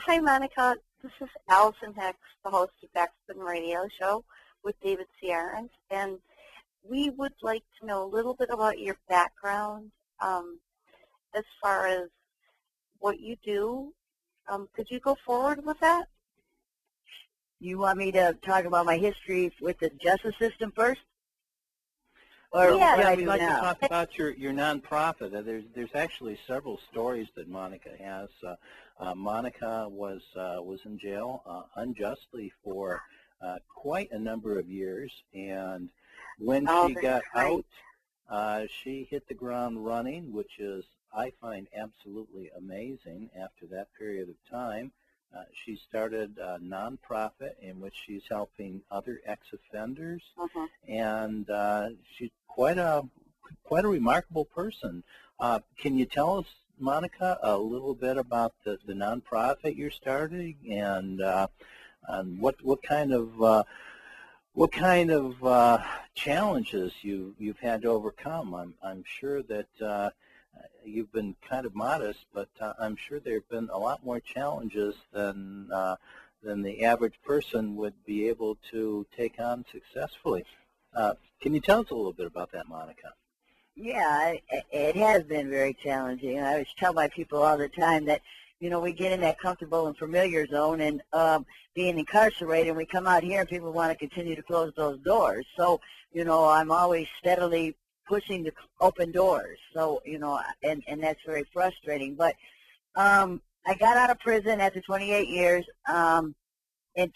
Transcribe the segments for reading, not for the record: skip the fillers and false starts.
Hi, Monica. This is Alison Hicks, the host of BackSPIN Radio Show with David C. Arendt, and we would like to know a little bit about your background as far as what you do. Could you go forward with that? You want me to talk about my history with the justice system first? Or yeah, we'd like to talk about your nonprofit. There's actually several stories that Monica has. Monica was in jail unjustly for quite a number of years, and when she got out, she hit the ground running, which is, I find, absolutely amazing. After that period of time, she started a nonprofit in which she's helping other ex-offenders, and she's quite a remarkable person. Can you tell us, Monica, a little bit about the nonprofit you're starting, and what kind of challenges you've had to overcome? I'm sure that you've been kind of modest, but I'm sure there have been a lot more challenges than the average person would be able to take on successfully. Can you tell us a little bit about that, Monica? Yeah, it has been very challenging. I always tell my people all the time that, you know, we get in that comfortable and familiar zone, and being incarcerated, and we come out here and people want to continue to close those doors. So, you know, I'm always steadily pushing to open doors. So, you know, and that's very frustrating. But I got out of prison after 28 years in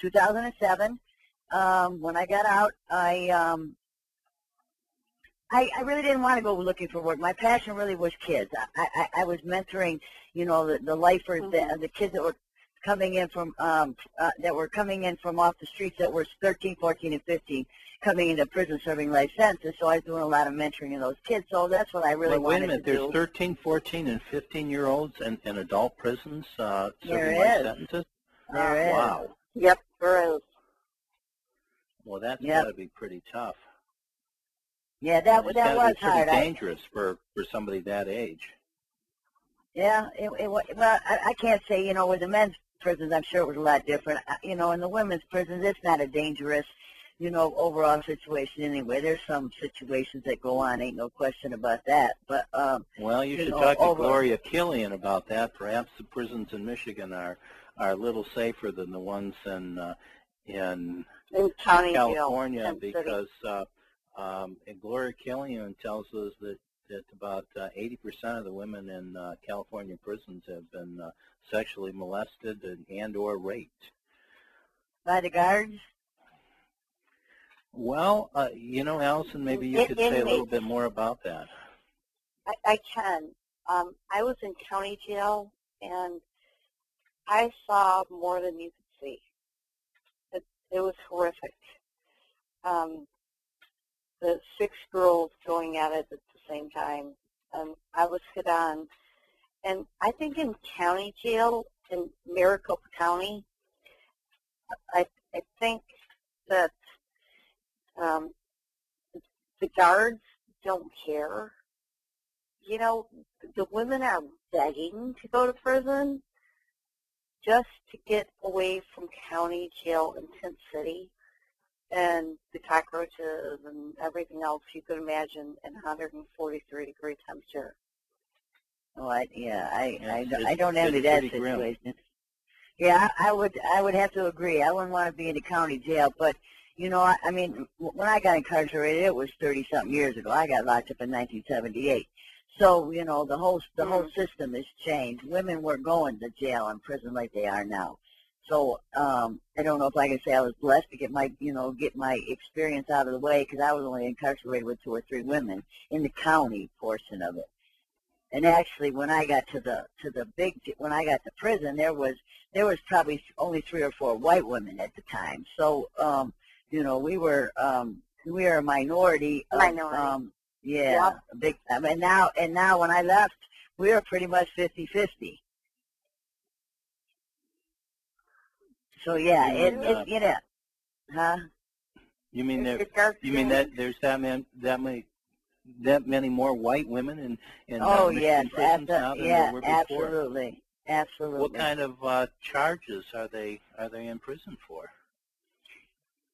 2007. When I got out, I really didn't want to go looking for work. My passion really was kids. I was mentoring, you know, the lifers, the kids that were coming in from off the streets that were 13, 14, and 15, coming into prison serving life sentences. So I was doing a lot of mentoring of those kids. So that's what I really wanted to do. Wait a minute, there's 13, 14, and 15-year-olds in adult prisons serving life sentences? There is. Wow. Yep, there is. Well, that's got to be pretty tough. Yeah, that was hard. Pretty dangerous for somebody that age. Yeah, well, I can't say, you know, with the men's prisons, I'm sure it was a lot different. You know, in the women's prisons, it's not a dangerous, you know, overall situation anyway. There's some situations that go on, ain't no question about that. But well, you should talk to Gloria Killian about that. Perhaps the prisons in Michigan are a little safer than the ones in California, because Gloria Killian tells us that about 80% of the women in California prisons have been sexually molested and or raped. By the guards? Well, you know, Alison, maybe you could say a little bit more about that. I can. I was in county jail, and I saw more than you could see. It was horrific. The 6 girls going at it at the same time. I was hit on. And I think in county jail, in Maricopa County, I think that the guards don't care. You know, the women are begging to go to prison just to get away from county jail in Tent City and the cockroaches and everything else you could imagine in 143-degree temperature. Oh, I don't envy that situation. Yeah, I would have to agree. I wouldn't want to be in the county jail, but you know, I mean, when I got incarcerated, it was 30-something years ago. I got locked up in 1978. So, you know, the whole system has changed. Women weren't going to jail and prison like they are now. So I don't know if I can say I was blessed to get my experience out of the way, because I was only incarcerated with 2 or 3 women in the county portion of it. And actually, when I got to prison, there was probably only 3 or 4 white women at the time. So you know, we were a minority. Yeah, a big time. And now when I left, we were pretty much 50-50. So yeah, you know, huh? You mean that there's that many more white women in oh yes, prisons now than there were before? Absolutely. Absolutely. What kind of charges are they in prison for?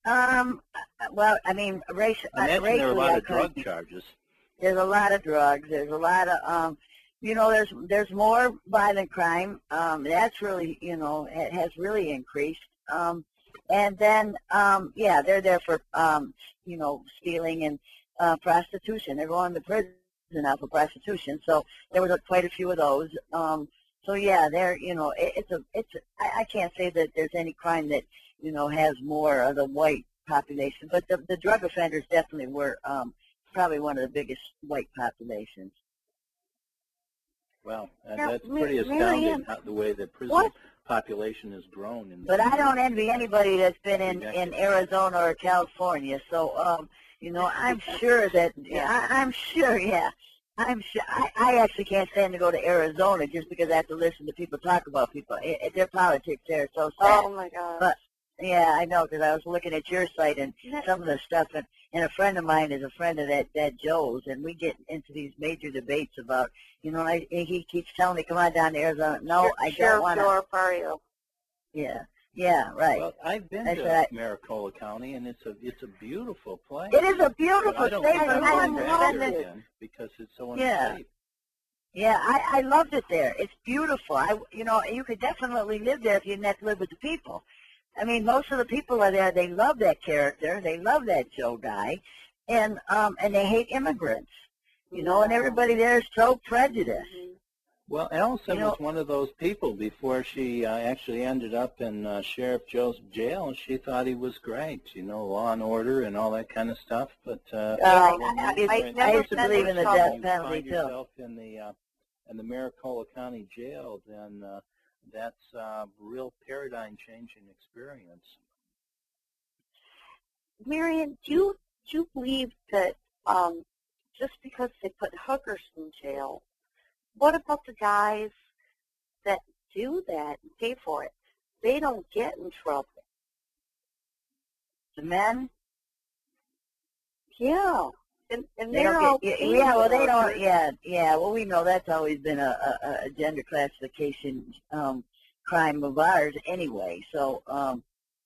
Well, I mean, I imagine there are a lot of drug charges. There's a lot of drugs. There's a lot of, you know, there's more violent crime. That's really, you know, it has really increased. And then, yeah, they're there for, you know, stealing and prostitution. They're going to prison now for prostitution. So there was quite a few of those. So yeah, they're, you know, I can't say that there's any crime that, you know, has more of the white population, but the drug offenders definitely were probably one of the biggest white populations. Well, Now, that's pretty astounding, the way the prison population has grown. But I don't envy anybody that's been in Arizona or California. So, you know, I'm sure that, I'm sure, yeah. I'm sure. I actually can't stand to go to Arizona just because I have to listen to people talk about people. Their politics there is so sad. Oh, my God. But, yeah, I know, because I was looking at your site and some of the stuff, and a friend of mine is a friend of that Joe's, and we get into these major debates about, you know, he keeps telling me, come on down to Arizona. No, I don't want to. Yeah, yeah, right. Well, I've been to Maricopa County, and it's a beautiful place. It is a beautiful state, but I don't love there it again because it's so unsafe. Yeah, I loved it there. It's beautiful. You know, you could definitely live there if you didn't have to live with the people. I mean, most of the people are there. They love that character. They love that Joe guy, and they hate immigrants. You know, and everybody there is so prejudiced. Well, Alison was one of those people before she actually ended up in Sheriff Joe's jail. She thought he was great, you know, law and order and all that kind of stuff. But I used to believe in the death penalty too. If you find yourself in the Maricopa County Jail, then that's a real paradigm-changing experience. Marion, do you believe that just because they put hookers in jail, what about the guys that do that and pay for it? They don't get in trouble. The men? Yeah. And they don't get, yeah, well, they don't, yeah, well, we know that's always been a gender classification crime of ours anyway, so,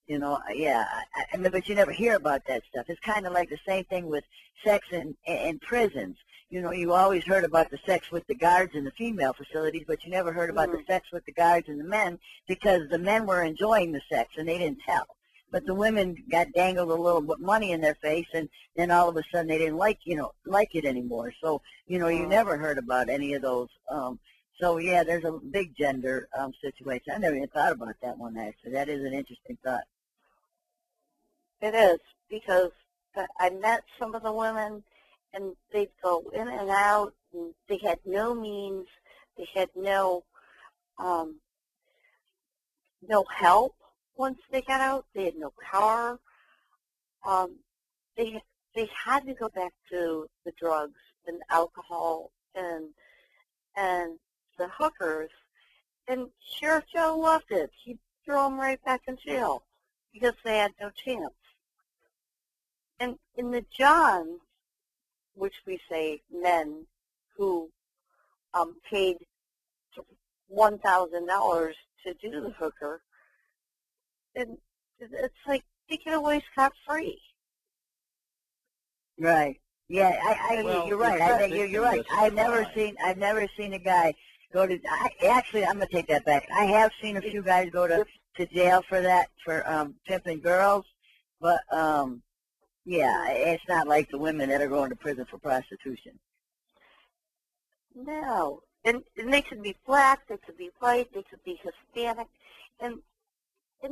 you know, yeah, I mean, but you never hear about that stuff. It's kind of like the same thing with sex in prisons. You know, you always heard about the sex with the guards in the female facilities, but you never heard about the sex with the guards and the men because the men were enjoying the sex and they didn't tell. But the women got dangled a little bit money in their face, and then all of a sudden they didn't like it anymore. So, you know, you never heard about any of those. So, yeah, there's a big gender situation. I never even thought about that one, actually. That is an interesting thought. It is, because I met some of the women, and they'd go in and out, and they had no means. They had no help once they got out. They had no car. They had to go back to the drugs and alcohol and the hookers. And Sheriff Joe loved it. He'd throw them right back in jail because they had no chance. And in the Johns, which we say men who paid $1,000 to do the hooker, and it's like they get away scot-free. Right. Yeah, well, you're right. I think you're right. I've never seen a guy go to. Actually, I'm gonna take that back. I have seen a few guys go to jail for that, for pimping girls, but yeah, it's not like the women that are going to prison for prostitution. No, and they could be black, they could be white, they could be Hispanic, and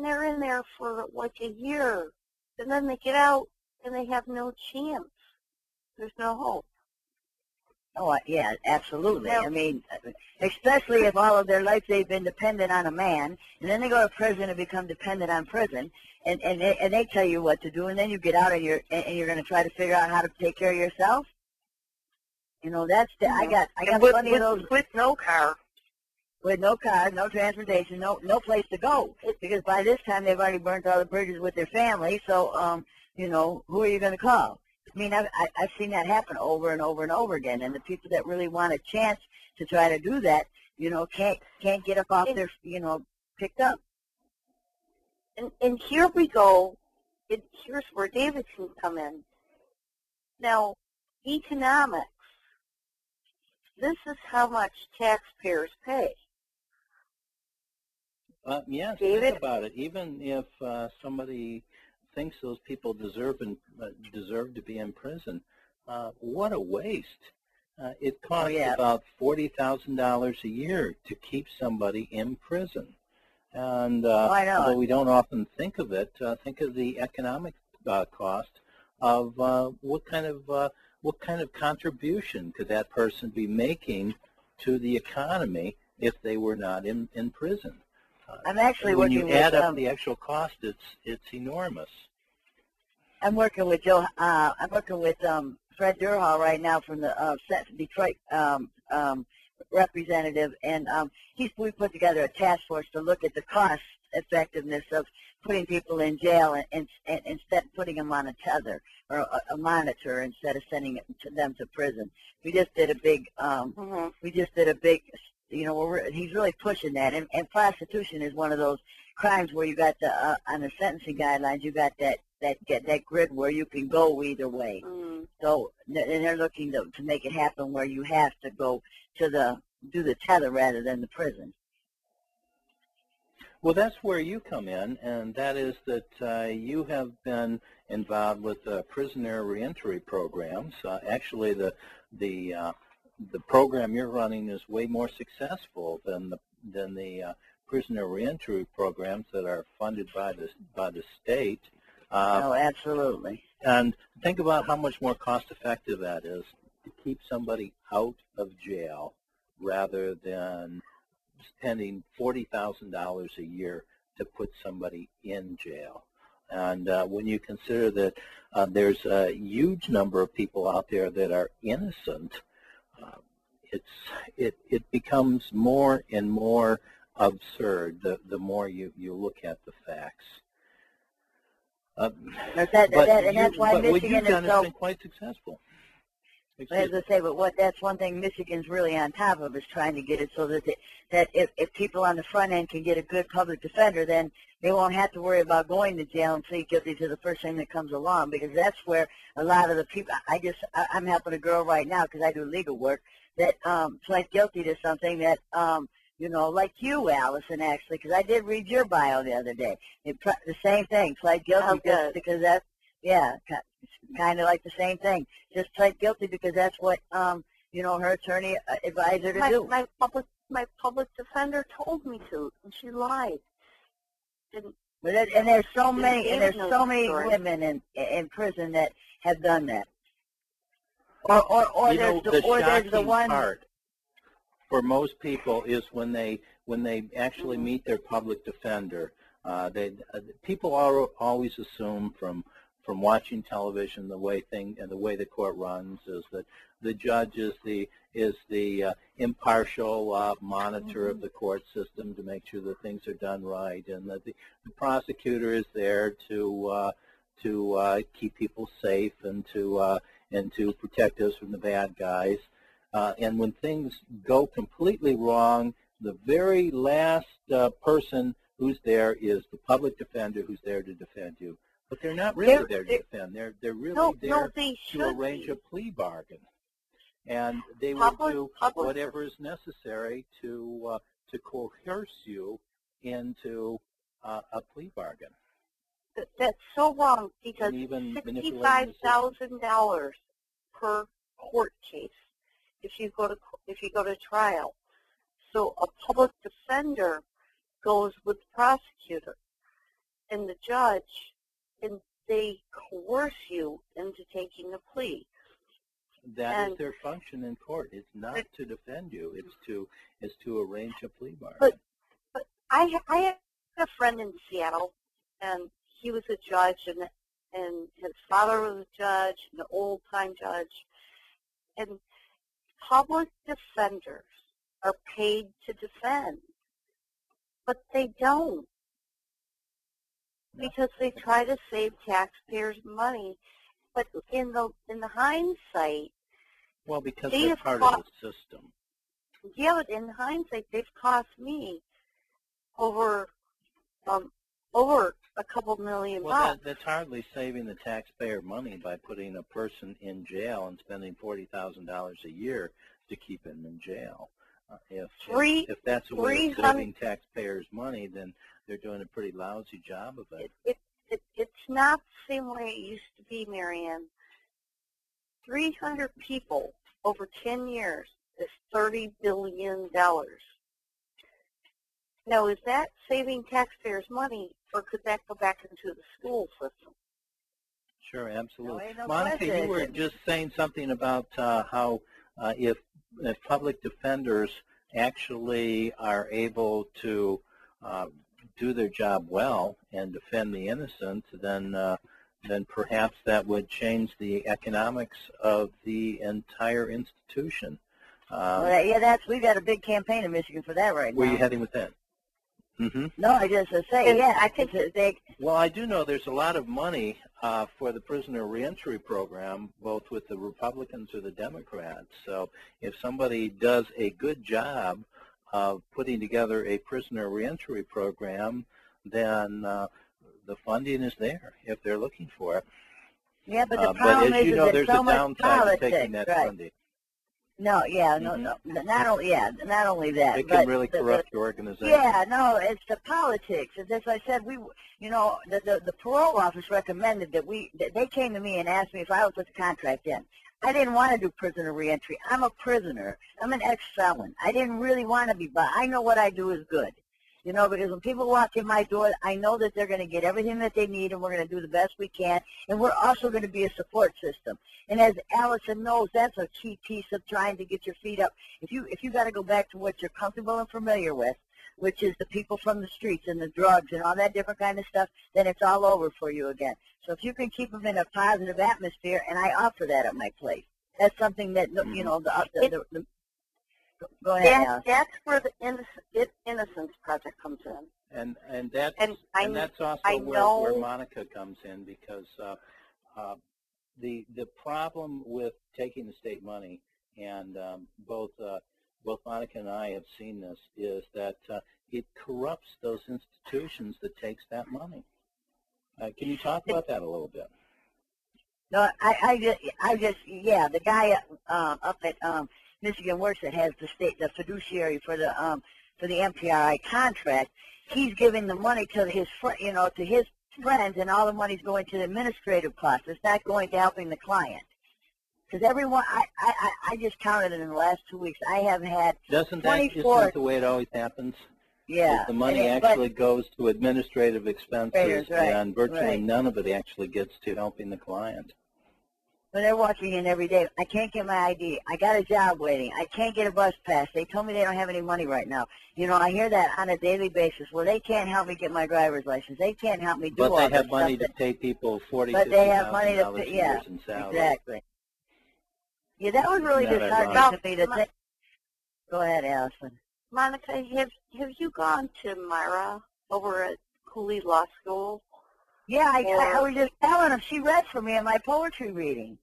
they're in there for like a year, and then they get out and they have no chance. There's no hope. Oh, yeah, absolutely. I mean, especially if all of their life they've been dependent on a man, and then they go to prison and become dependent on prison, and they tell you what to do, and then you get out and you're going to try to figure out how to take care of yourself. You know, that's I got plenty of those with no car. With no car, no transportation, no place to go, because by this time they've already burnt all the bridges with their family. So, you know, who are you going to call? I mean, I've seen that happen over and over and over again, and the people that really want a chance to try to do that, you know, can't get up off their, you know, picked up. And here we go. Here's where David can come in. Now, economics. This is how much taxpayers pay. Yes, David? think about it. Even if somebody thinks those people deserve to be in prison, what a waste. It costs about $40,000 a year to keep somebody in prison. And although we don't often think of it, think of the economic cost of what kind of contribution could that person be making to the economy if they were not in prison. I'm actually when working you add with, up the actual cost, it's enormous. I'm working with Fred Durhal right now from the Detroit representative, and we put together a task force to look at the cost effectiveness of putting people in jail and instead putting them on a tether or a monitor instead of sending them to prison. We just did a big, you know, he's really pushing that, and prostitution is one of those crimes where you got the on the sentencing guidelines, you got that grid where you can go either way. So, and they're looking to make it happen where you have to go to do the tether rather than the prison. Well, that's where you come in, and that is that you have been involved with prisoner reentry programs. Actually, the program you're running is way more successful than the prisoner reentry programs that are funded by the state. Oh, absolutely. And think about how much more cost-effective that is to keep somebody out of jail rather than spending $40,000 a year to put somebody in jail. And when you consider that there's a huge number of people out there that are innocent, it becomes more and more absurd the more you look at the facts. And that's why Michigan is so, been quite successful. As I say, but that's one thing Michigan's really on top of, is trying to get it so that if people on the front end can get a good public defender, then they won't have to worry about going to jail and plead guilty to the first thing that comes along, because that's where a lot of the people, I'm helping a girl right now because I do legal work, that pled guilty to something that, you know, like you, Alison, actually, because I did read your bio the other day. The same thing, pled guilty just because that's, yeah, kind of like the same thing. Just pled guilty because that's what, you know, her attorney advised her to do. My public defender told me to, and she lied. And there's so many women in prison that have done that. Or there's the one part for most people is when they actually meet their public defender. People always assume from watching television the way the court runs is that the judge is the impartial monitor of the court system to make sure that things are done right, and that the prosecutor is there to keep people safe and to protect us from the bad guys. And when things go completely wrong, the very last person who's there is the public defender who's there to defend you. But they're not really there to defend. They're really there to arrange a plea bargain, and they will do whatever is necessary to coerce you into a plea bargain. That's so wrong, because $65,000 per court case if you go to trial. So a public defender goes with the prosecutor and the judge, and they coerce you into taking a plea. That is their function in court. It's not to defend you. It's to arrange a plea bargain. But I had a friend in Seattle, and he was a judge, and his father was a judge, an old-time judge, and public defenders are paid to defend, but they don't, because they try to save taxpayers' money. But in the hindsight, well, because they're part of the system. Yeah, but in hindsight, they've cost me over a couple million Well, bucks. that's hardly saving the taxpayer money by putting a person in jail and spending $40,000 a year to keep him in jail. If that's a way of saving taxpayers money, then they're doing a pretty lousy job of it. It's not the same way it used to be, Marianne. 300 people over 10 years is $30 billion. Now, is that saving taxpayers money, or could that go back into the school system? Sure, absolutely. No Monica, you were just saying something about how if public defenders actually are able to do their job well and defend the innocent, then perhaps that would change the economics of the entire institution. Yeah, we've got a big campaign in Michigan for that right now. Where are you heading with that? Mm-hmm. No, I just say, yeah, I think they... Well, I do know there's a lot of money for the prisoner reentry program, both with the Republicans or the Democrats. So if somebody does a good job of putting together a prisoner reentry program, then the funding is there if they're looking for it. Yeah, but the problem but as you know, there's so a downside to taking that right. funding. No, yeah, no, not only that. It can really corrupt your organization. Yeah, no, it's the politics. As I said, the parole office recommended that they came to me and asked me if I would put the contract in. I didn't want to do prisoner reentry. I'm a prisoner. I'm an ex-felon. I didn't really want to be, but I know what I do is good. You know, because when people walk in my door, I know that they're going to get everything that they need, and we're going to do the best we can, and we're also going to be a support system. And as Alison knows, that's a key piece of trying to get your feet up. If you got to go back to what you're comfortable and familiar with, which is the people from the streets and the drugs and all that different kind of stuff, then it's all over for you again. So if you can keep them in a positive atmosphere, and I offer that at my place, that's something that, you know, go ahead, that's where the Innocence Project comes in. And that's also where Monica comes in, because the problem with taking the state money, and both Monica and I have seen this, is that it corrupts those institutions that takes that money. Can you talk about that a little bit? No, I just, yeah, the guy up at Michigan Works that has the fiduciary for the MPRI contract. He's giving the money to his friends, and all the money's going to the administrative costs. It's not going to helping the client. Because everyone, I just counted it in the last 2 weeks. I have had 24. Isn't that the way it always happens? Yeah. The money actually goes to administrative expenses, and virtually none of it actually gets to helping the client. But they're walking in every day. I can't get my ID. I got a job waiting. I can't get a bus pass. They told me they don't have any money right now. You know, I hear that on a daily basis. Well, they can't help me get my driver's license. They can't help me do all that stuff. But they have money to pay people $40,000 a year in salary. Exactly. Yeah, that was really disheartening to me to think. Go ahead, Alison. Monica, have you gone to Myra over at Cooley Law School? Yeah, I was just telling her. She read for me in my poetry reading.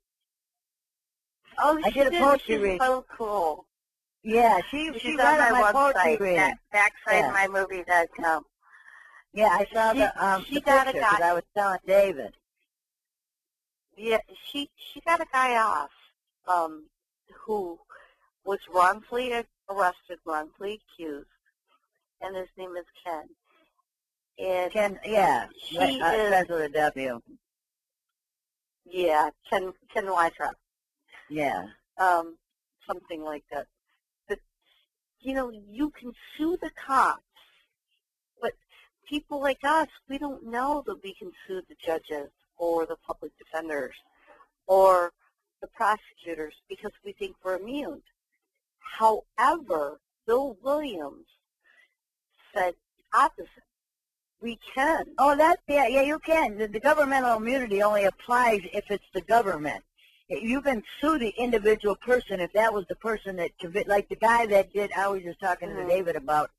Oh, I did a poetry reading. So cool. Yeah, she read on my poetry reading. BackSPIN. Yeah, I saw the picture because I was telling David. Yeah, she got a guy off who was wrongfully arrested, wrongfully accused, and his name is Ken. And Ken, yeah, she is with a W. Yeah, Ken Lytra. Yeah. Something like that. But, you know, you can sue the cops, but people like us, we don't know that we can sue the judges or the public defenders or the prosecutors because we think we're immune. However, Bill Williams said the opposite. We can. Oh, yeah, you can. The governmental immunity only applies if it's the government. You can sue the individual person if that was the person that convicted, like the guy that did. I was just talking to David about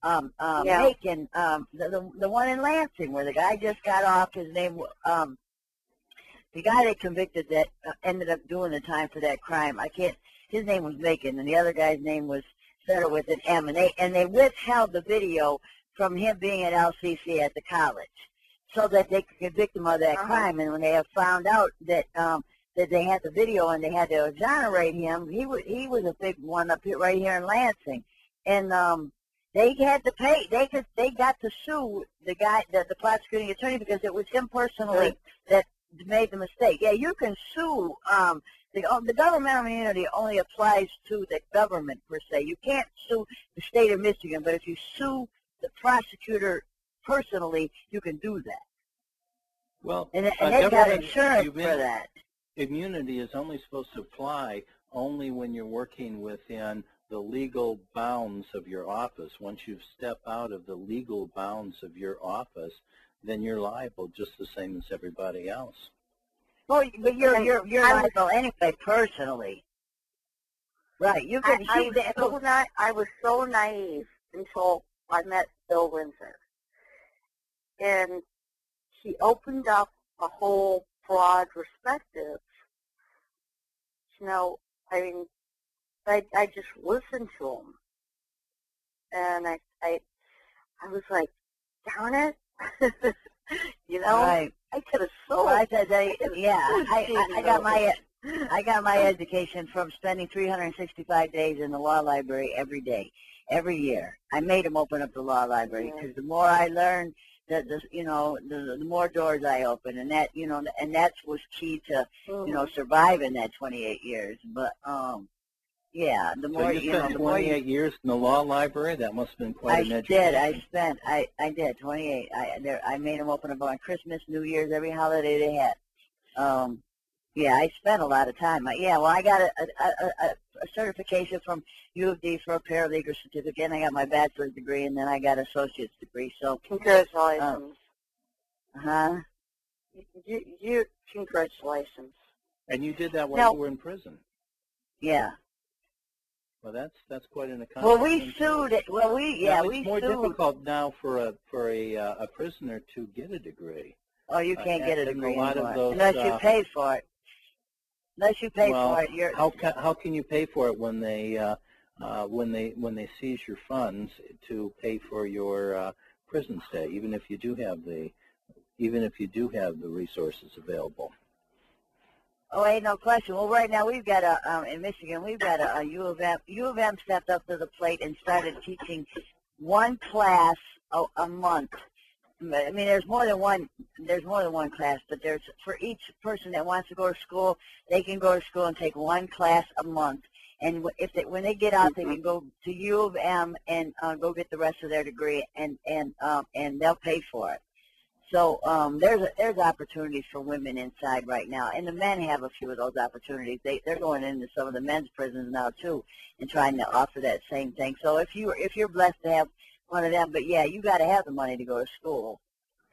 Macon, the one in Lansing where the guy just got off. His name, the guy they convicted that ended up doing the time for that crime. His name was Macon, and the other guy's name was settle with an M, and they withheld the video from him being at LCC at the college, so that they could convict him of that crime. And when they have found out that that they had the video and they had to exonerate him, he was a big one up here right here in Lansing, and they had to pay. They got to sue the guy, the prosecuting attorney, because it was him personally that made the mistake. Yeah, you can sue. The governmental immunity only applies to the government per se. You can't sue the state of Michigan, but if you sue the prosecutor personally, you can do that. Well, and they got insurance for that. Immunity is only supposed to apply only when you're working within the legal bounds of your office. Once you step out of the legal bounds of your office, then you're liable just the same as everybody else. Well, but you're liable anyway, personally. Right. You can. I was so naive until I met Bill Windsor, and he opened up a whole broad perspective. You know, I mean, I just listened to him, and I was like, darn it, you know, right. I could have sold. Well, I said, I got my education from spending 365 days in the law library every day, every year. I made him open up the law library because the more I learned, the more doors I opened, and that was key to surviving that 28 years. But yeah, the more so you spent 28 years in the law library. That must have been quite an education. I did 28. I made them open up on Christmas, New Year's, every holiday they had. Yeah, I spent a lot of time. Well, I got a certification from U of D for a paralegal certificate, and I got my bachelor's degree, and then I got an associate's degree. So congratulations. You congratulations. And you did that while you were in prison. Yeah. Well, that's quite an accomplishment. Well, we sued it. Well, it's more difficult now for a prisoner to get a degree. Oh, you can't get a degree anymore unless you pay for it. Unless you pay for it, how can you pay for it when they seize your funds to pay for your prison stay, even if you do have the resources available? Oh, ain't no question. Well, right now we've got in Michigan, we've got a U of M. U of M stepped up to the plate and started teaching one class a month. I mean, there's more than one class, but there's, for each person that wants to go to school, they can go to school and take one class a month. And when they get out, they can go to U of M and go get the rest of their degree, and they'll pay for it. So there's opportunities for women inside right now, and the men have a few of those opportunities. They're going into some of the men's prisons now too, and trying to offer that same thing. So if you're blessed to have one of them, but yeah, you got to have the money to go to school.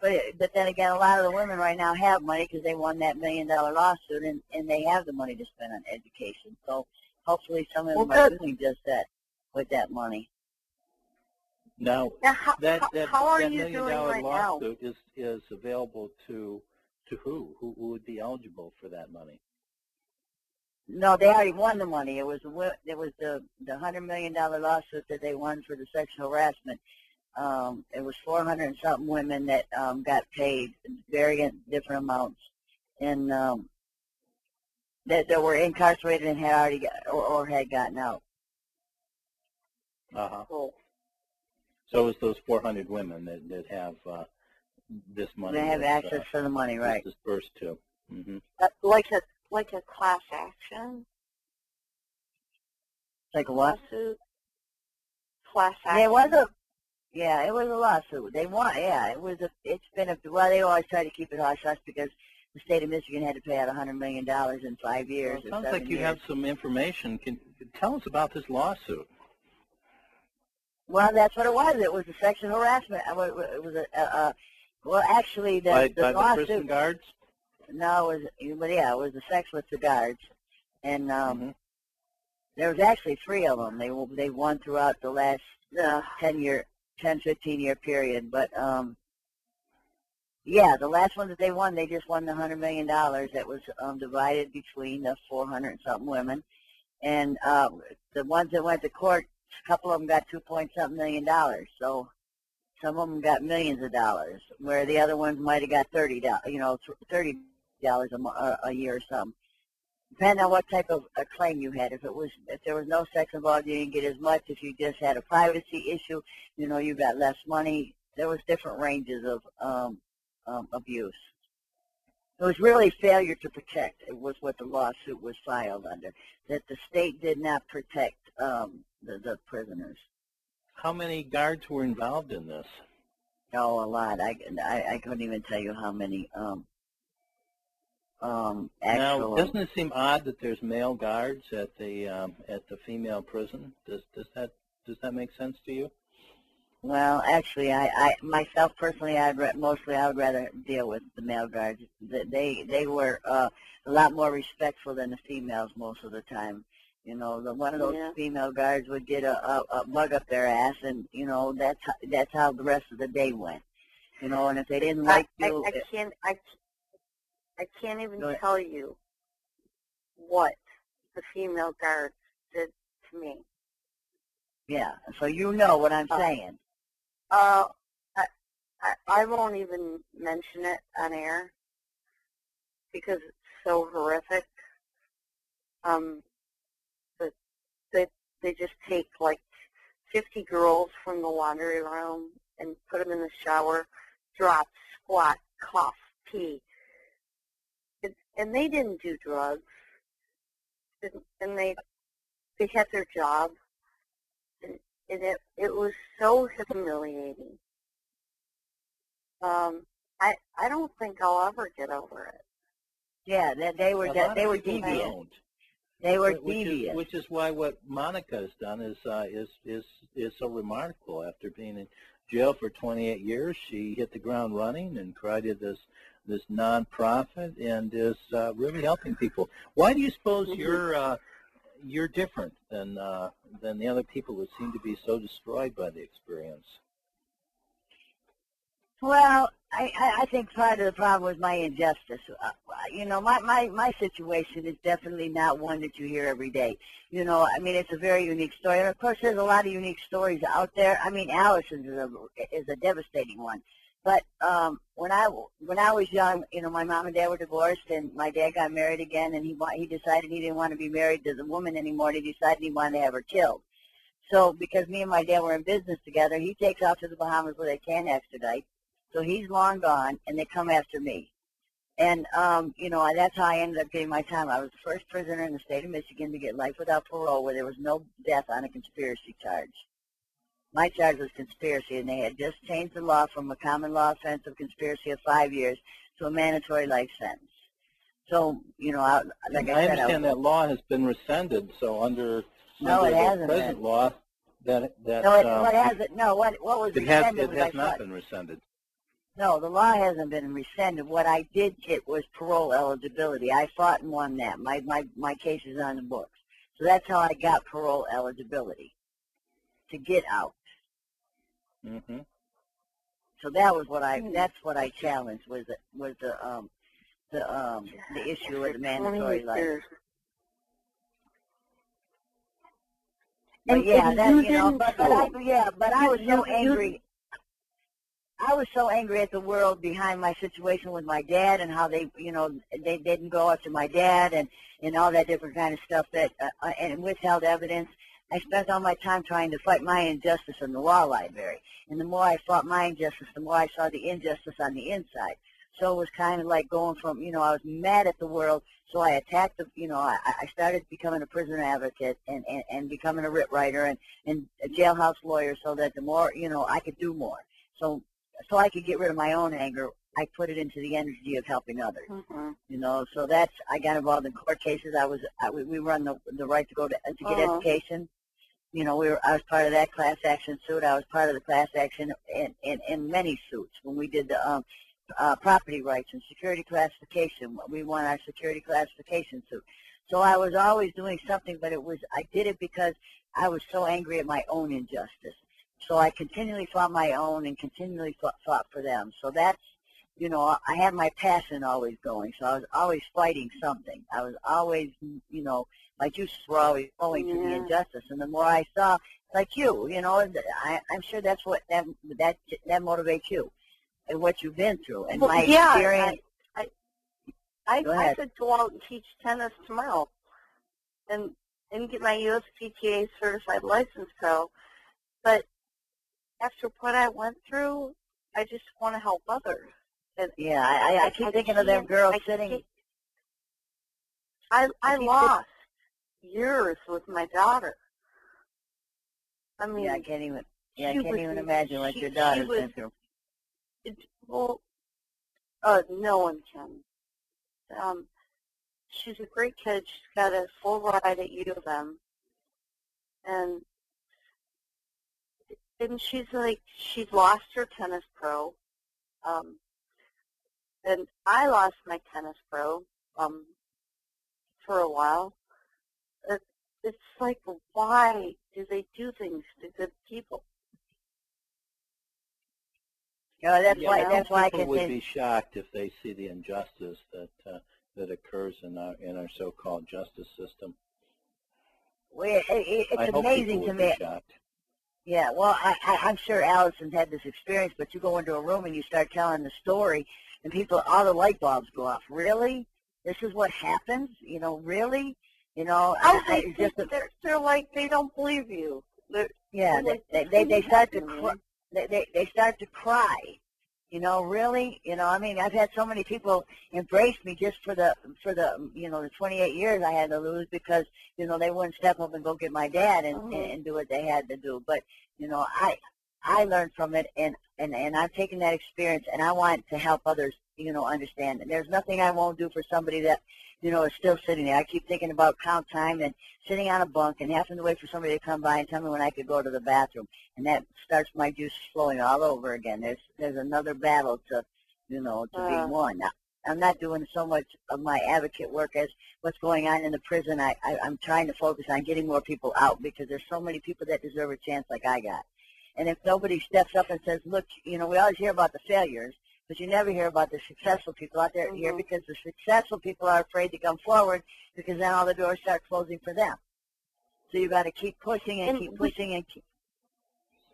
But then again, a lot of the women right now have money because they won that $1 million lawsuit, and they have the money to spend on education. So hopefully some of them are doing just that with that money. Now how are that you $1 million doing right lawsuit is available to who? Who would be eligible for that money? No, they already won the money. It was the $100 million lawsuit that they won for the sexual harassment. It was 400 and something women that got paid very different amounts, and that were incarcerated and had already had gotten out. Cool. So it's those 400 women that have this money. They have access to the money, right? Dispersed to. Mm-hmm. Like a class action? Like a what? Lawsuit? Class action? It was a lawsuit. They won. Yeah, they always try to keep it hush-hush because the state of Michigan had to pay out $100 million in 5 years. Well, it sounds like you have some information. Can tell us about this lawsuit? Well, that's what it was. It was a sexual harassment. It was actually the by lawsuit. The prison guards? No, it was the sex with the guards, and there was actually 3 of them. They won throughout the last 10-15-year period. But the last one that they won, they just won the $100 million that was divided between the 400 and something women, and the ones that went to court A couple of them got $2.something million. So some of them got millions of dollars, where the other ones might have got $30, $30 a year or something. Depending on what type of a claim you had. If there was no sex involved, you didn't get as much. If you just had a privacy issue, you got less money. There was different ranges of abuse. It was really failure to protect. It was what the lawsuit was filed under, that the state did not protect the prisoners. How many guards were involved in this? Oh, a lot. I couldn't even tell you how many. Now, doesn't it seem odd that there's male guards at the female prison? Does that make sense to you? Well, actually, I myself personally, I would rather deal with the male guards. They were a lot more respectful than the females most of the time. One of those female guards would get a bug up their ass, and that's how the rest of the day went. And if they didn't like you, I can't even tell you what the female guards did to me. Yeah, so you know what I'm saying. I won't even mention it on air because it's so horrific. But they just take like 50 girls from the laundry room and put them in the shower, drop, squat, cough, pee. And they didn't do drugs, and they had their job, and it was so humiliating. I don't think I'll ever get over it. Yeah, they were deviant. They were deviant. Which is why what Monica has done is so remarkable. After being in jail for 28 years, she hit the ground running and created this nonprofit and is really helping people. Why do you suppose you're different than the other people who seem to be so destroyed by the experience? Well, I think part of the problem was my injustice. My situation is definitely not one that you hear every day. It's a very unique story. And, of course, there's a lot of unique stories out there. Alison is a devastating one. But when I was young, my mom and dad were divorced, and my dad got married again, and he decided he didn't want to be married to the woman anymore, and he decided he wanted to have her killed. So because me and my dad were in business together, he takes off to the Bahamas where they can't extradite. So he's long gone, and they come after me. And, that's how I ended up getting my time. I was the first prisoner in the state of Michigan to get life without parole where there was no death on a conspiracy charge. My charge was conspiracy, and they had just changed the law from a common law offense of conspiracy of 5 years to a mandatory life sentence. So, I understand that law has been rescinded. So under the present law, what was rescinded? It has not been rescinded. No, the law hasn't been rescinded. What I did get was parole eligibility. I fought and won that. My case is on the books. So that's how I got parole eligibility, to get out. Mm-hmm. So that's what I challenged was the issue of the mandatory life. But I was so angry. I was so angry at the world behind my situation with my dad and how they didn't go after my dad and all that different kind of stuff and withheld evidence. I spent all my time trying to fight my injustice in the law library. And the more I fought my injustice, the more I saw the injustice on the inside. So it was kind of like going from, I was mad at the world, so I attacked I started becoming a prisoner advocate and becoming a writ writer and a jailhouse lawyer so that the more, I could do more. So I could get rid of my own anger, I put it into the energy of helping others. Mm-hmm. So I got involved in court cases. We run the right to go to get education. I was part of that class action suit. I was part of the class action in many suits when we did the property rights and security classification. We won our security classification suit. So I was always doing something, but I did it because I was so angry at my own injustice. So I continually fought my own and continually fought for them. So that's, I had my passion always going. So I was always fighting something. I was always, my juices were always flowing to the injustice. And the more I saw like you. You know, I'm sure that's what that motivates you and what you've been through. And well, my yeah, experience. I could go out and teach tennis tomorrow, and get my USPTA certified license pro, but after what I went through, I just want to help others. And yeah, I keep thinking of them girls sitting. I lost years with my daughter. I mean, yeah, I can't even imagine what your daughter's been through. Well, no one can. She's a great kid. She's got a full ride at U of M, and she's lost her tennis pro, and I lost my tennis pro for a while. It's like, why do they do things to good people? Yeah, that's why I people can would be shocked if they see the injustice that occurs in our so-called justice system. Well, it's amazing to me. Shocked. Yeah, well, I'm sure Allison's had this experience, but you go into a room and you start telling the story, and all the light bulbs go off. Really? This is what happens? You know, really? You know, they're like, they don't believe you. Yeah, they start to cry. They start to cry. You know, really? You know, I mean, I've had so many people embrace me just for the the 28 years I had to lose because, you know, they wouldn't step up and go get my dad and do what they had to do. But, you know, I learned from it, and I've taken that experience, and I want to help others, you know, understand. And there's nothing I won't do for somebody that, you know, is still sitting there. I keep thinking about count time and sitting on a bunk and having to wait for somebody to come by and tell me when I could go to the bathroom. And that starts my juice flowing all over again. There's another battle to be won. Now, I'm not doing so much of my advocate work as what's going on in the prison. I'm trying to focus on getting more people out because there's so many people that deserve a chance like I got. And if nobody steps up and says, look, you know, we always hear about the failures, but you never hear about the successful people out there here because the successful people are afraid to come forward because then all the doors start closing for them. So you got to keep pushing and keep pushing and keep.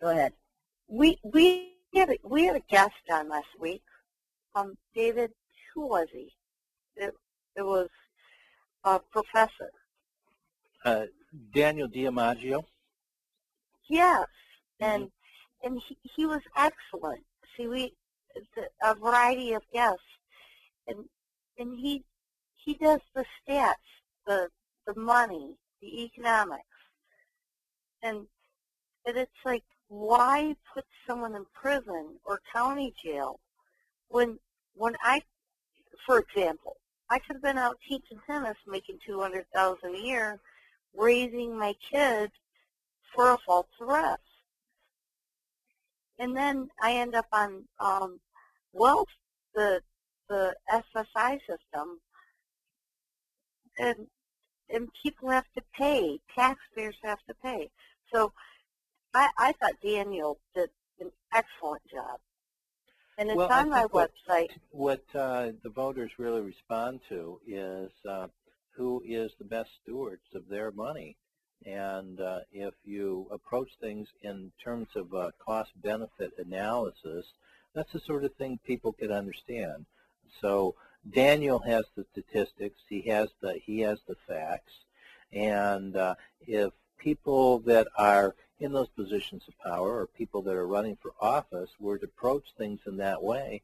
Go ahead. We had a guest on last week. David, who was he? It was a professor. Daniel DiMaggio. Yes, and he was excellent. See, a variety of guests, and he does the stats, the money, the economics, and it's like, why put someone in prison or county jail when I, for example, I could have been out teaching tennis, making $200,000 a year, raising my kids for a false arrest. And then I end up on the SSI system, and people have to pay, taxpayers have to pay. So I thought Daniel did an excellent job. And it's on my website. What the voters really respond to is who is the best stewards of their money. And if you approach things in terms of cost-benefit analysis, that's the sort of thing people can understand. So Daniel has the statistics, he has the facts, and if people that are in those positions of power or people that are running for office were to approach things in that way,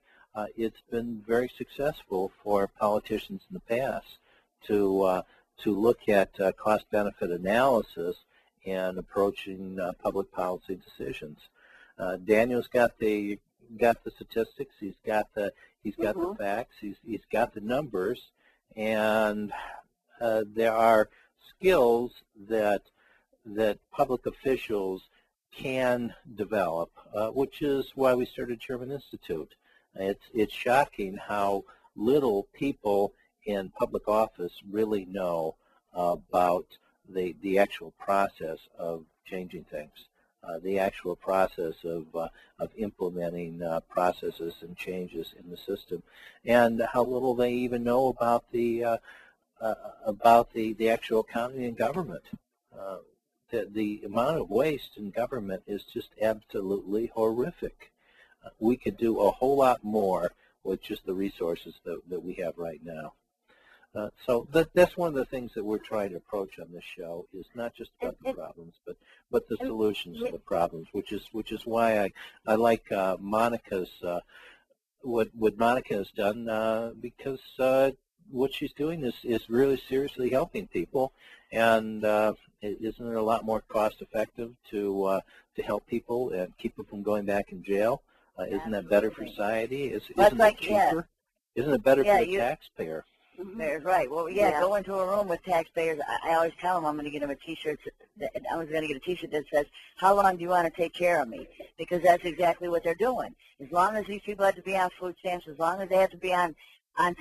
it's been very successful for politicians in the past to look at cost-benefit analysis and approaching public policy decisions. Daniel's got the statistics. He's got the facts. He's got the numbers, and there are skills that public officials can develop, which is why we started Sherman Institute. It's shocking how little people in public office really know about the actual process of changing things, the actual process of implementing processes and changes in the system, and how little they even know about the actual economy and government. the amount of waste in government is just absolutely horrific. We could do a whole lot more with just the resources that we have right now. So that's one of the things that we're trying to approach on this show, is not just about the problems, but the solutions to the problems, which is why I like Monica's what Monica has done, because what she's doing is really seriously helping people, and isn't it a lot more cost effective to help people and keep them from going back in jail? Isn't that better for society? Isn't it cheaper? Isn't it better for the taxpayer? That's right. Well, go into a room with taxpayers. I always tell them I'm going to get them a T-shirt. I was going to get a T-shirt that says, "How long do you want to take care of me?" Because that's exactly what they're doing. As long as these people have to be on food stamps, as long as they have to be on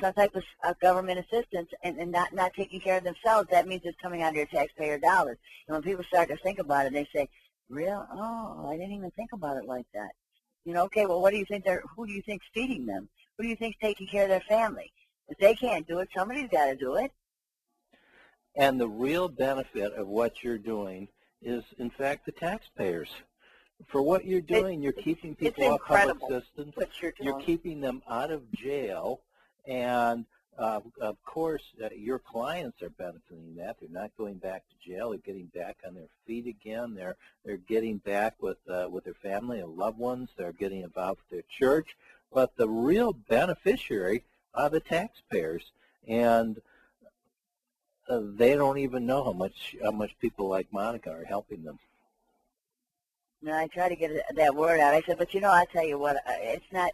some type of government assistance and not taking care of themselves, that means it's coming out of your taxpayer dollars. And when people start to think about it, they say, "Real? Oh, I didn't even think about it like that." Okay, well, what do you think who do you think's feeding them? Who do you think's taking care of their family? If they can't do it, somebody's got to do it. And the real benefit of what you're doing is, in fact, the taxpayers. For what you're doing, you're keeping people off public assistance. You're keeping them out of jail, and of course, your clients are benefiting that. They're not going back to jail. They're getting back on their feet again. They're getting back with their family and loved ones. They're getting involved with their church. But the real beneficiary are the taxpayers, and they don't even know how much people like Monica are helping them. And I try to get that word out. I said, but I tell you what, it's not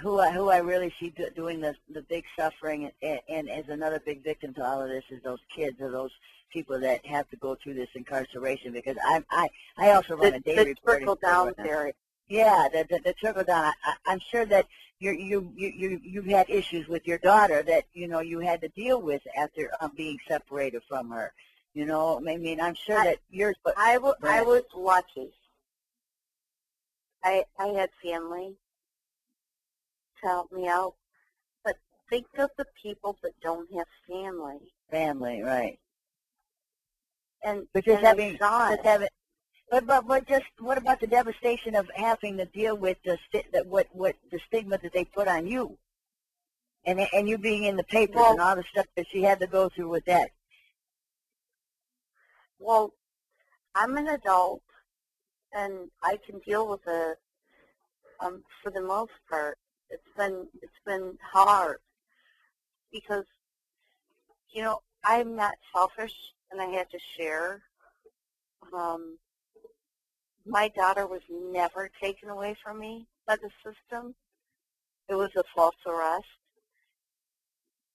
who I really see doing the big suffering, and as another big victim to all of this is those kids or those people that have to go through this incarceration. Because I also run a day reporting. The trickle down theory. Yeah, the trickle down. I'm sure that you've had issues with your daughter that you had to deal with after being separated from her. I mean, I'm sure that yours. I was lucky. I had family to help me out, but think of the people that don't have family. Family, right? And but just having. But just what about the devastation of having to deal with the stigma that they put on you, and you being in the papers and all the stuff that she had to go through with that? Well, I'm an adult, and I can deal with it. For the most part, it's been hard because I'm not selfish, and I had to share. My daughter was never taken away from me by the system. It was a false arrest.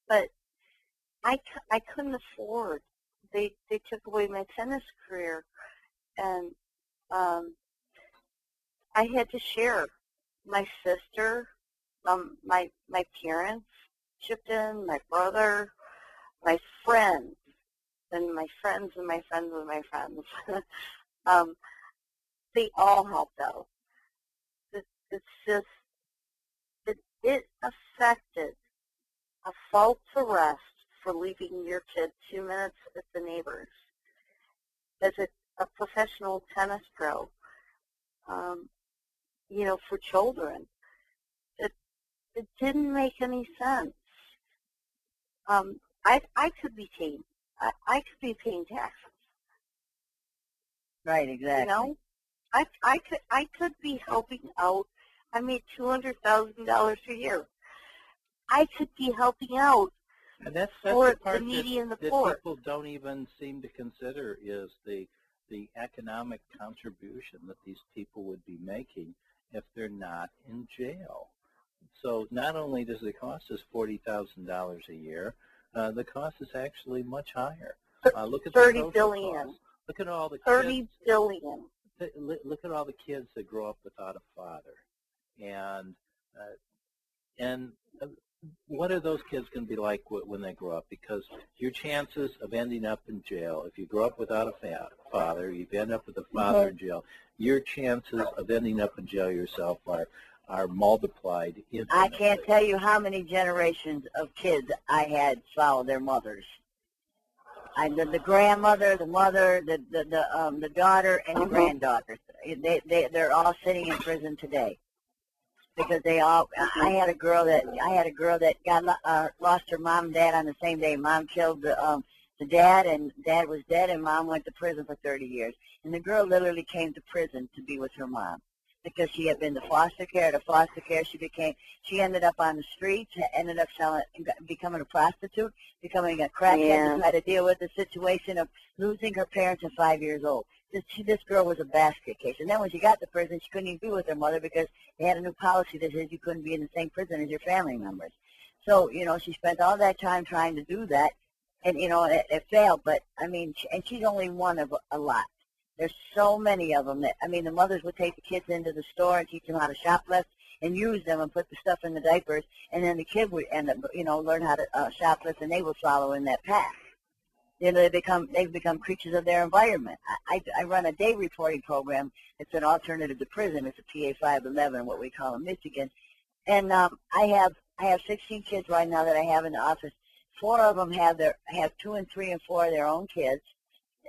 But I couldn't afford. They took away my tennis career, and I had to share. My sister, my parents chipped in, my brother, my friends, and my friends and my friends and my friends. They all helped out. It's just, it affected a false arrest for leaving your kid 2 minutes at the neighbor's. As a professional tennis pro, for children, it didn't make any sense. I could be paying, I could be paying taxes. Right, exactly. I could be helping out. I made $200,000 a year. I could be helping out and that's for the part the needy and the that poor. People don't even seem to consider is the economic contribution that these people would be making if they're not in jail. So not only does it cost us $40,000 a year, the cost is actually much higher. Look at $30 billion. Costs. Look at all the $30 billion. Look at all the kids that grow up without a father, and what are those kids going to be like when they grow up? Because your chances of ending up in jail, if you grow up without a father, you end up with a father in jail, your chances of ending up in jail yourself are multiplied infinitely. I can't tell you how many generations of kids I had follow their mothers. The grandmother, the mother, the daughter, and the granddaughter. They're all sitting in prison today because they all. I had a girl that got lost her mom and dad on the same day. Mom killed the dad, and dad was dead, and mom went to prison for 30 years. And the girl literally came to prison to be with her mom because she had been to foster care. She ended up on the streets, ended up becoming a prostitute, becoming a crackhead to try to deal with the situation of losing her parents at 5 years old. This girl was a basket case. And then when she got to prison, she couldn't even be with her mother because they had a new policy that says you couldn't be in the same prison as your family members. So, she spent all that time trying to do that, and, it failed. But, and she's only one of a lot. There's so many of them that, the mothers would take the kids into the store and teach them how to shoplift and use them and put the stuff in the diapers, and then the kid would end up, learn how to shoplift, and they will follow in that path. They've become creatures of their environment. I run a day reporting program. It's an alternative to prison. It's a PA 511, what we call in Michigan. And I have 16 kids right now that I have in the office. 4 of them have 2 and 3 and 4 of their own kids.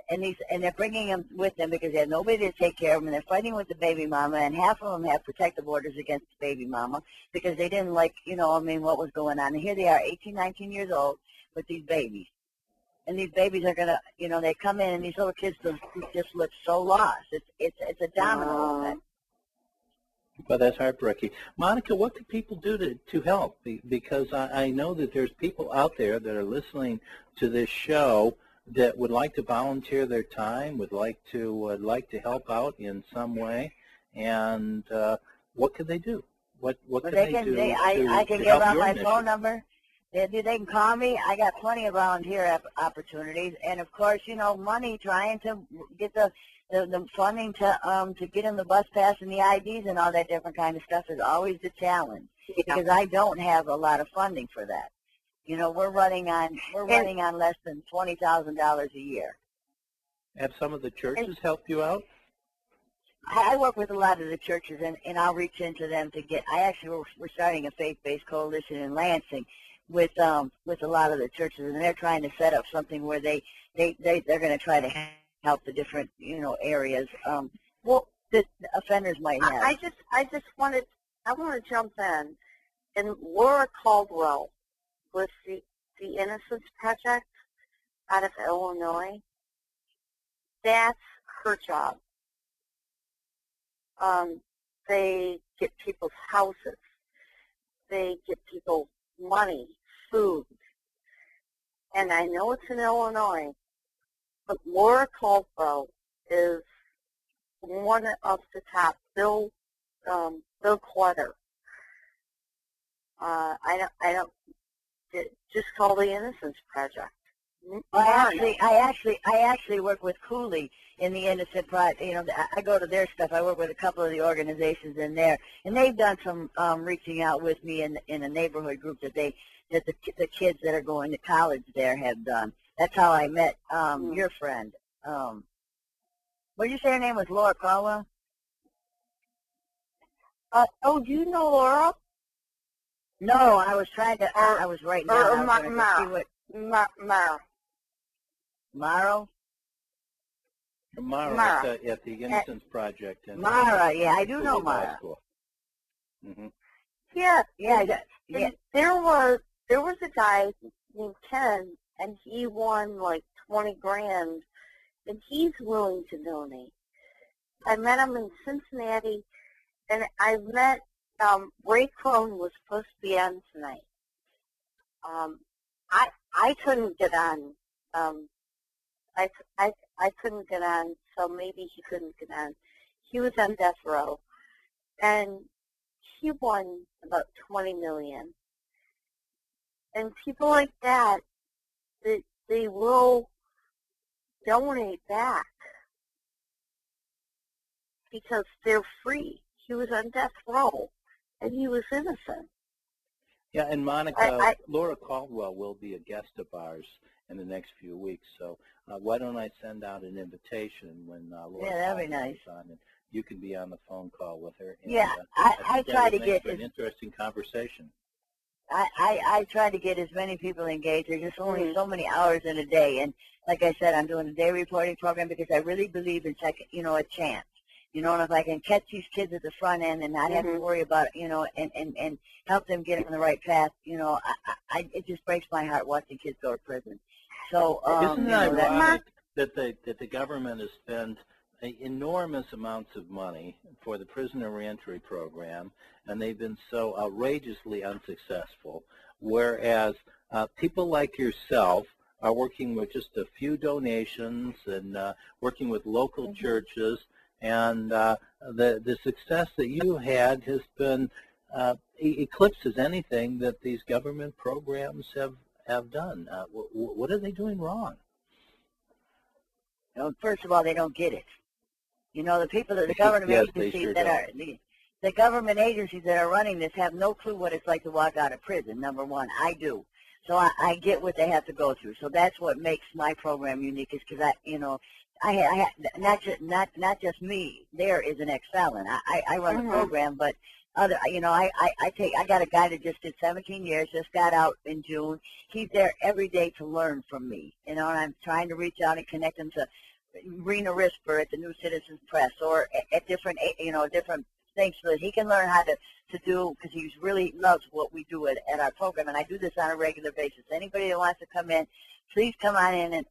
And they're bringing them with them because they have nobody to take care of them, and they're fighting with the baby mama, and half of them have protective orders against the baby mama because they didn't like, what was going on. And here they are, 18, 19 years old with these babies. And these babies are going to, they come in, and these little kids just look so lost. It's a domino effect. Well, that's heartbreaking. Monica, what can people do to help? Because I know that there's people out there that are listening to this show that would like to volunteer their time, would like to help out in some way, and what could they do? What can they do? I can give out my phone number. They can call me. I got plenty of volunteer opportunities, and of course, money. Trying to get the funding to get in the bus pass and the IDs and all that different kind of stuff is always the challenge because I don't have a lot of funding for that. We're running on less than $20,000 a year. Have some of the churches helped you out? I work with a lot of the churches, and I'll reach into them to get. We're starting a faith-based coalition in Lansing with a lot of the churches, and they're trying to set up something where they're going to try to help the different areas. The offenders might have. I want to jump in, and Laura Caldwell with the Innocence Project out of Illinois. That's her job. They get people's houses. They get people money, food. And I know it's in Illinois, but Laura Caldwell is one of the top. Bill Clutter. I don't. Just call the Innocence Project. I actually work with Cooley in the Innocent Project. I go to their stuff. I work with a couple of the organizations in there, and they've done some reaching out with me in a neighborhood group that the kids that are going to college there have done. That's how I met your friend. What did you say her name was? Laura Caldwell? Do you know Laura? No, I was trying to. I was right now. Mara. Maro? Mara at the Innocence Project. Mara, yeah, I do know Mara. Mm-hmm. Yeah. There was a guy named Ken, and he won like 20 grand, and he's willing to donate. I met him in Cincinnati, and I met Ray Crone was supposed to be on tonight. I couldn't get on. I couldn't get on, so maybe he couldn't get on. He was on death row, and he won about $20 million. And people like that, they will donate back because they're free. He was on death row, and he was innocent. Yeah, and Monica, Laura Caldwell will be a guest of ours in the next few weeks. So why don't I send out an invitation when Laura that'd be nice. is on, and you can be on the phone call with her. And, I try to get an interesting conversation. I try to get as many people engaged. There's just only so many hours in a day, and like I said, I'm doing a day reporting program because I really believe in a chance. And if I can catch these kids at the front end and not have to worry about and help them get on the right path, it just breaks my heart watching kids go to prison. So isn't it ironic that the government has spent enormous amounts of money for the prisoner reentry program, and they've been so outrageously unsuccessful, whereas people like yourself are working with just a few donations and working with local churches, and the success that you had has been eclipses anything that these government programs have done. What are they doing wrong? First of all, they don't get it. The people that the government agencies that are the government agencies that are running this have no clue what it's like to walk out of prison. Number one, I do. So I get what they have to go through. So that's what makes my program unique, is because I not just me. There is an ex-felon. I run the program, but I got a guy that just did 17 years, just got out in June. He's there every day to learn from me. And I'm trying to reach out and connect him to Rena Risper at the New Citizens Press, or at different things, so that he can learn how to do, because he really loves what we do at our program, and I do this on a regular basis. Anybody that wants to come in, please come on in and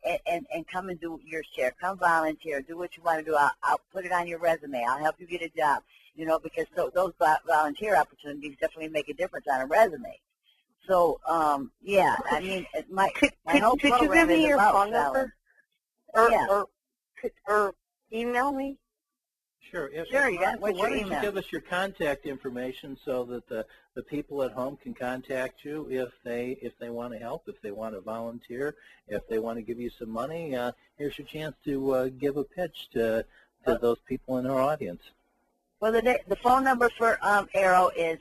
come and do your share. Come volunteer. Do what you want to do. I'll put it on your resume. I'll help you get a job, because those volunteer opportunities definitely make a difference on a resume. So, yeah, I mean, my whole could you give me your phone number? Or email me? Sure. Sure. Why don't you give us your contact information so that the people at home can contact you if they want to help, if they want to volunteer, if they want to give you some money. Here's your chance to give a pitch to those people in our audience. Well, the phone number for ARRO is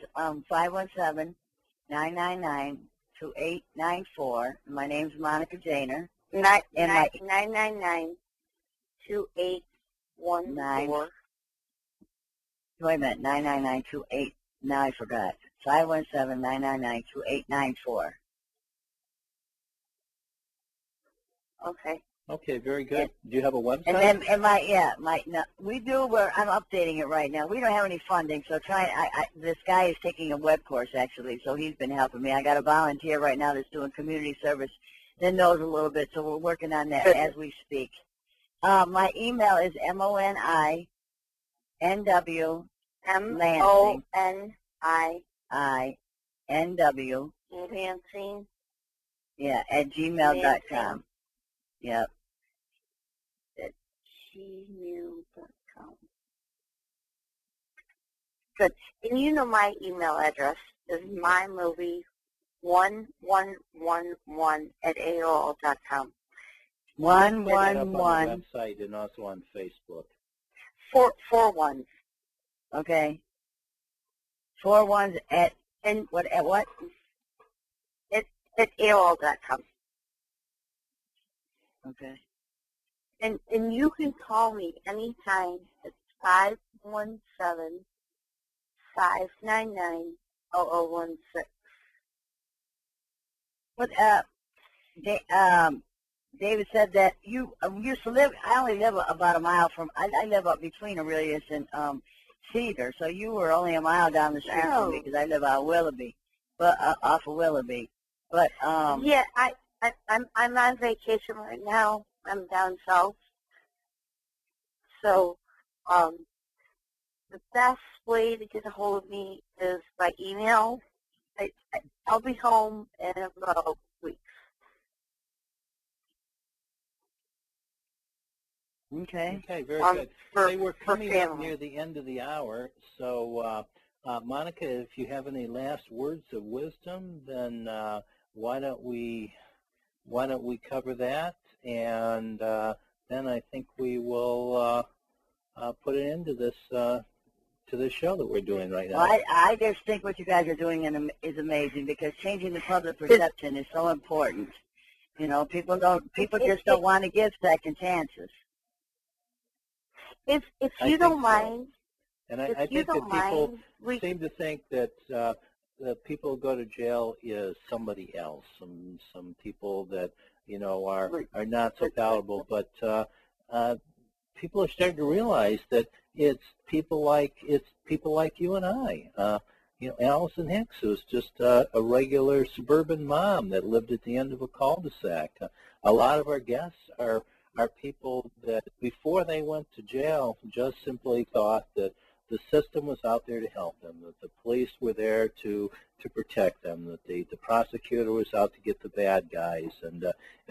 517-999-2894. My name's Monica Jahner. 999-2814. Wait a minute, 999-28. Now I forgot. 517-999-2894. Okay. Okay, very good. Do you have a website? And then, we do. I'm updating it right now. We don't have any funding, so this guy is taking a web course actually, so he's been helping me. I got a volunteer right now that's doing community service that knows a little bit, so we're working on that as we speak. My email is MONINW Lansing. Yeah, at gmail.com. Yep. At gmail.com. Good. And my email address is mymovie1111 at AOL.com. 111. On the website and also on Facebook. 4 ones. Okay. 4 ones at what? At what? At AOL.com. Okay. And you can call me anytime. It's 517-599-0016. But David said that you used to live. I only live about a mile from. I live up between Aurelius and Cedar, so you were only a mile down the street from me, because I live out of Willoughby, but off of Willoughby. But yeah, I'm on vacation right now. I'm down south, so the best way to get a hold of me is by email. I'll be home in about weeks. Okay. Okay, very good. We're coming up near the end of the hour, so Monica, if you have any last words of wisdom, then why don't we cover that, and then I think we will put an end to this show that we're doing right now. Well, I just think what you guys are doing is amazing, because changing the public perception is so important. People just don't want to give second chances. If you don't mind, and I think that people seem to think that the people who go to jail is somebody else, some people that are not so palatable, but people are starting to realize that it's people like you and I. Alison Hicks was just a regular suburban mom that lived at the end of a cul-de-sac. A lot of our guests are people that before they went to jail just simply thought that the system was out there to help them, that the police were there to protect them, that the prosecutor was out to get the bad guys and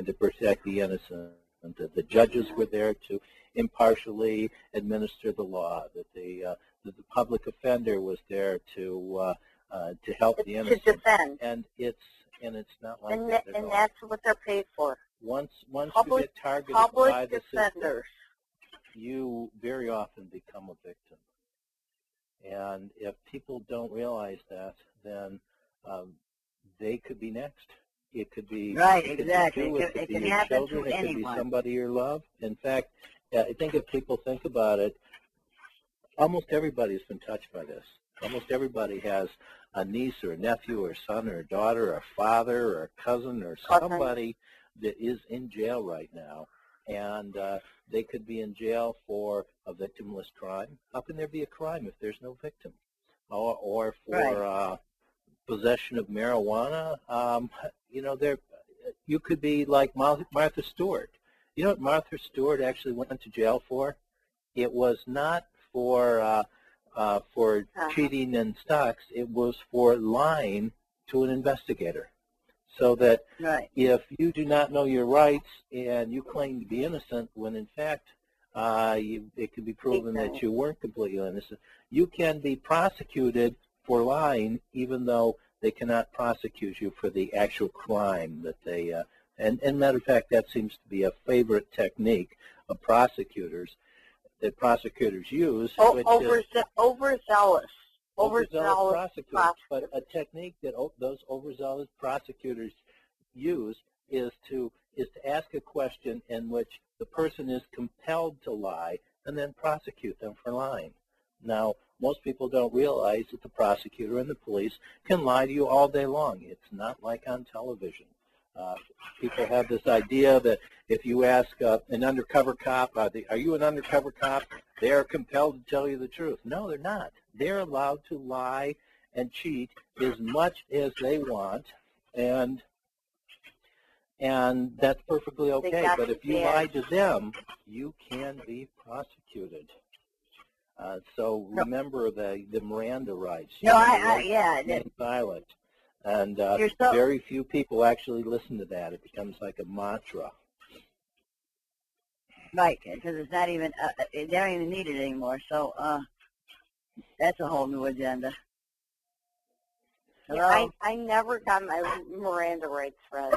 to protect the innocent, and that the judges were there to impartially administer the law, that the public offender was there to help the innocent. To defend. And it's not like that at all. And that's what they're paid for. Once you get targeted by the system, you very often become a victim. And if people don't realize that, then they could be next. It could be right, it exactly. Could be you, it could be your children, it could be somebody you love. In fact, I think if people think about it, almost everybody's been touched by this. Almost everybody has a niece or a nephew or a son or a daughter or a father or a cousin or somebody that is in jail right now, and they could be in jail for a victimless crime. How can there be a crime if there's no victim? Or for possession of marijuana? You could be like Martha Stewart. You know what Martha Stewart actually went to jail for? It was not for cheating in stocks. It was for lying to an investigator. So that if you do not know your rights and you claim to be innocent when in fact it could be proven that you weren't completely innocent, you can be prosecuted for lying even though they cannot prosecute you for the actual crime that they and matter of fact, that seems to be a favorite technique of prosecutors that prosecutors use. Overzealous prosecutors. But a technique that those overzealous prosecutors use is to ask a question in which the person is compelled to lie and then prosecute them for lying. Now, most people don't realize that the prosecutor and the police can lie to you all day long. It's not like on television. People have this idea that if you ask an undercover cop, are you an undercover cop? They are compelled to tell you the truth. No, they're not. They're allowed to lie and cheat as much as they want, and that's perfectly okay. But if you lie to them, you can be prosecuted. So remember the Miranda rights. Remain silent. And very few people actually listen to that. It becomes like a mantra. Right, because it's not even, they don't even need it anymore. So that's a whole new agenda. Yeah, I never got my Miranda rights read.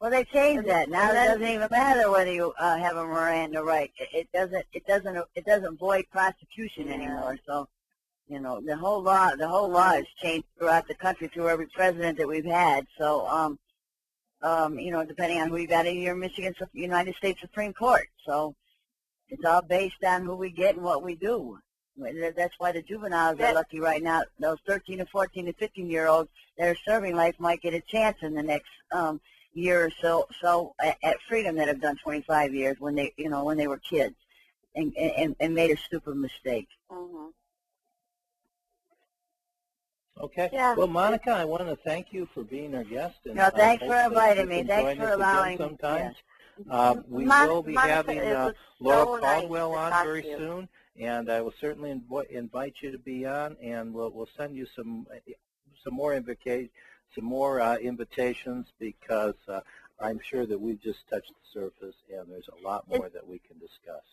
Well, they changed that. Now it doesn't even matter whether you have a Miranda right. It doesn't void prosecution anymore. So, the whole law has changed throughout the country through every president that we've had. So, depending on who you got in your United States Supreme Court. So, it's all based on who we get and what we do. That's why the juveniles are lucky right now. Those 13 and 14 and 15-year-olds that are serving life might get a chance in the next year or so at freedom that have done 25 years when they were kids and made a stupid mistake. Mm-hmm. Okay. Yeah. Well, Monica, I want to thank you for being our guest. And, no, thanks for inviting me. Thanks for allowing me. Sometimes. We will be having Laura Caldwell on very soon, and I will certainly invite you to be on, and we'll send you some more invitations because I'm sure that we've just touched the surface, and there's a lot more that we can discuss.